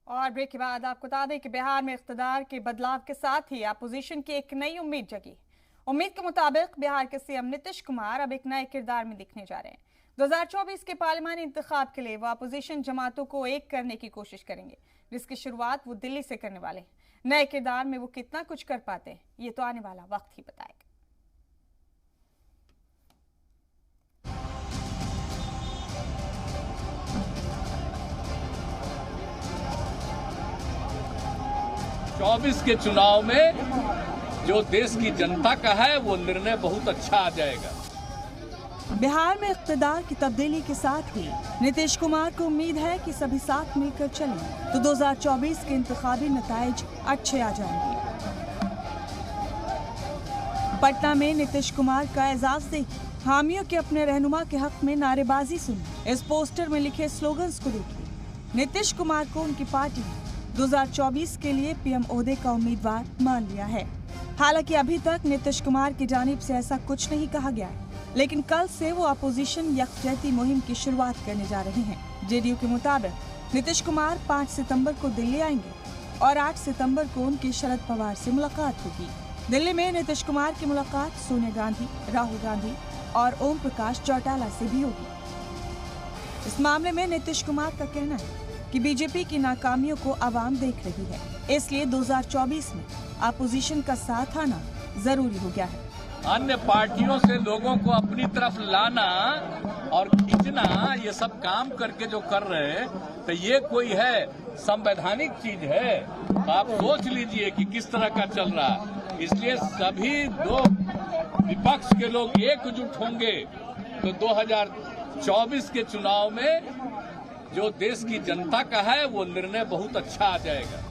और ब्रेक के बाद आपको बता दें कि बिहार में इख्तिदार के बदलाव के साथ ही अपोजिशन की एक नई उम्मीद जगी। उम्मीद के मुताबिक बिहार के सीएम नीतीश कुमार अब एक नए किरदार में दिखने जा रहे हैं। 2024 के पार्लियामानी इंतखाब के लिए वो अपोजिशन जमातों को एक करने की कोशिश करेंगे, जिसकी शुरुआत वो दिल्ली से करने वाले हैं। नए किरदार में वो कितना कुछ कर पाते हैं, ये तो आने वाला वक्त ही बताएगा। चौबीस के चुनाव में जो देश की जनता का है वो निर्णय बहुत अच्छा आ जाएगा। बिहार में इख्तिदार की तब्दीली के साथ ही नीतीश कुमार को उम्मीद है कि सभी साथ मिलकर चलें तो 2024 के इंतखाबी नताइज अच्छे आ जाएंगे। पटना में नीतीश कुमार का एजाज देखिए, हामियों के अपने रहनुमा के हक में नारेबाजी सुनिए। इस पोस्टर में लिखे स्लोगन्स को देखिए। नीतीश कुमार को उनकी पार्टी ने 2024 के लिए पीएम ओहदे का उम्मीदवार मान लिया है। हालांकि अभी तक नीतीश कुमार की जानिब से ऐसा कुछ नहीं कहा गया है, लेकिन कल से वो अपोजिशन यकजहती मुहिम की शुरुआत करने जा रहे हैं। जेडीयू के मुताबिक नीतीश कुमार 5 सितंबर को दिल्ली आएंगे और 8 सितंबर को उनकी शरद पवार से मुलाकात होगी। दिल्ली में नीतीश कुमार की मुलाकात सोनिया गांधी, राहुल गांधी और ओम प्रकाश चौटाला से भी होगी। इस मामले में नीतीश कुमार का कहना है कि बीजेपी की नाकामियों को आवाम देख रही है, इसलिए 2024 में अपोजिशन का साथ आना जरूरी हो गया है। अन्य पार्टियों से लोगों को अपनी तरफ लाना और खींचना, ये सब काम करके जो कर रहे हैं, तो ये कोई है संवैधानिक चीज है। आप सोच लीजिए कि किस तरह का चल रहा है। इसलिए सभी लोग, विपक्ष के लोग एकजुट होंगे तो 2024 के चुनाव में जो देश की जनता का है वो निर्णय बहुत अच्छा आ जाएगा।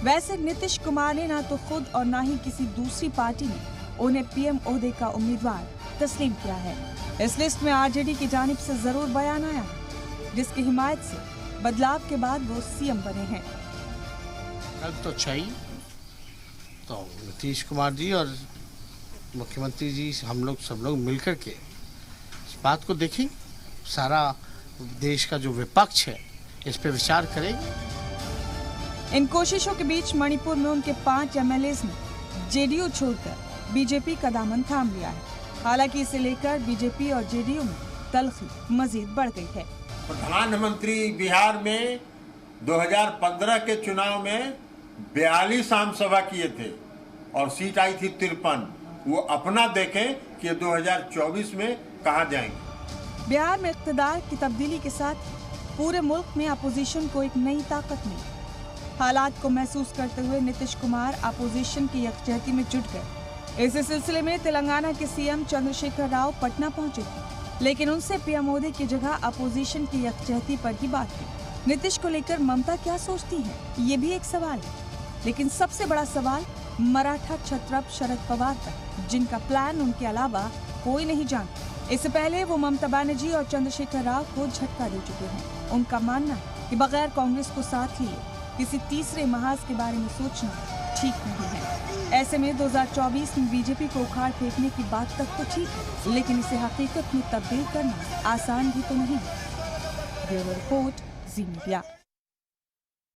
वैसे नीतीश कुमार ने ना तो खुद और ना ही किसी दूसरी पार्टी ने उन्हें पीएम ओहदे का उम्मीदवार तस्लीम किया है। इस लिस्ट में आरजेडी की जानिब से जरूर बयान आया है, जिसकी हिमायत से बदलाव के बाद वो सीएम बने हैं। अब तो अच्छा ही, तो नीतीश कुमार जी और मुख्यमंत्री जी, हम लोग सब लोग मिलकर के इस बात को देखें, सारा देश का जो विपक्ष है इस पे विचार करेंगे। इन कोशिशों के बीच मणिपुर में उनके 5 एमएलएज ने जेडीयू छोड़कर बीजेपी का दामन थाम लिया है। हालांकि इसे लेकर बीजेपी और जेडीयू में तल्खी मजीद बढ़ गई है। प्रधानमंत्री बिहार में 2015 के चुनाव में 42 आम सभा किए थे और सीट आई थी 53। वो अपना देखें कि 2024 में कहाँ जाएंगे। बिहार में इख्तिदार की तब्दीली के साथ पूरे मुल्क में अपोजिशन को एक नई ताकत मिली। हालात को महसूस करते हुए नीतीश कुमार अपोजिशन की यकजहती में जुट गए। इसी सिलसिले में तेलंगाना के सीएम चंद्रशेखर राव पटना पहुंचे थे, लेकिन उनसे पीएम मोदी की जगह अपोजिशन की यकजहती पर ही बात की। नीतीश को लेकर ममता क्या सोचती है, ये भी एक सवाल है। लेकिन सबसे बड़ा सवाल मराठा क्षत्रप शरद पवार का, जिनका प्लान उनके अलावा कोई नहीं जानता। इससे पहले वो ममता बनर्जी और चंद्रशेखर राव को झटका दे चुके हैं। उनका मानना है कि बगैर कांग्रेस को साथ लिए किसी तीसरे महाज के बारे में सोचना ठीक नहीं है। ऐसे में 2024 में बीजेपी को उखाड़ फेंकने की बात तक तो ठीक है, लेकिन इसे हकीकत में तब्दील करना आसान भी तो नहीं है। ब्यूरो रिपोर्ट, जी मीडिया।